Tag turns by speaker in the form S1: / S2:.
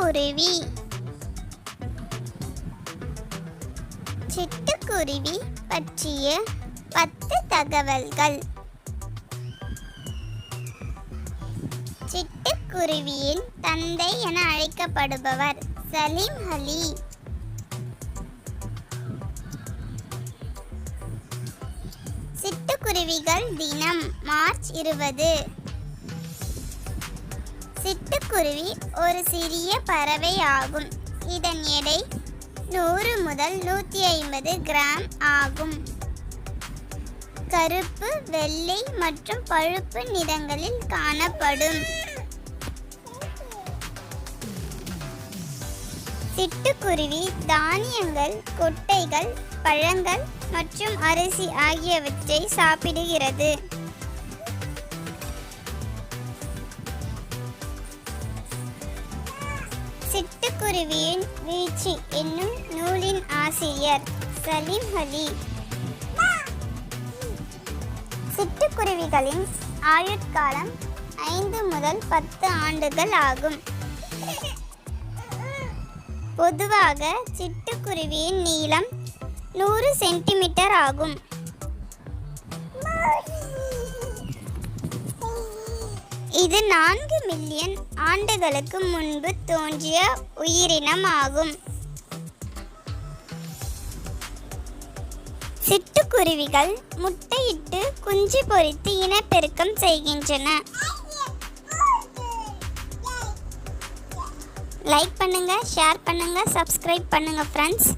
S1: சிட்டுக்குருவி. சிட்டுக்குருவி பற்றிய 10 தகவல்கள். சிட்டுக்குருவியின் தந்தை என அழைக்கப்படுபவர் சலீம் அலி. சிட்டுக்குருவிகள் தினம் மார்ச் 20. சிட்டுக்குருவி ஒரு சிறிய பறவை ஆகும். இதன் எடை 100 முதல் 150 கிராம் ஆகும். கருப்பு, வெள்ளை மற்றும் பழுப்பு நிறங்களில் காணப்படும். சிட்டுக்குருவி தானியங்கள், கொட்டைகள், பழங்கள் மற்றும் அரிசி ஆகியவற்றை சாப்பிடுகிறது. சிட்டுக்குருவியின் வீழ்ச்சி என்னும் நூலின் ஆசிரியர் சலீம் அலி. சிட்டுக்குருவிகளின் ஆயுட்காலம் 5 முதல் 10 ஆண்டுகள் ஆகும். பொதுவாக சிட்டுக்குருவியின் நீளம் 100 சென்டிமீட்டர் ஆகும். இது 4 மில்லியன் ஆண்டுகளுக்கு முன்பு தோன்றிய உயிரினம் ஆகும். சிட்டுக்குருவிகள் முட்டையிட்டு குஞ்சு பொரித்து இனப்பெருக்கம் செய்கின்றன. லைக் பண்ணுங்க, ஷேர் பண்ணுங்க, சப்ஸ்கிரைப் பண்ணுங்க ஃப்ரெண்ட்ஸ்.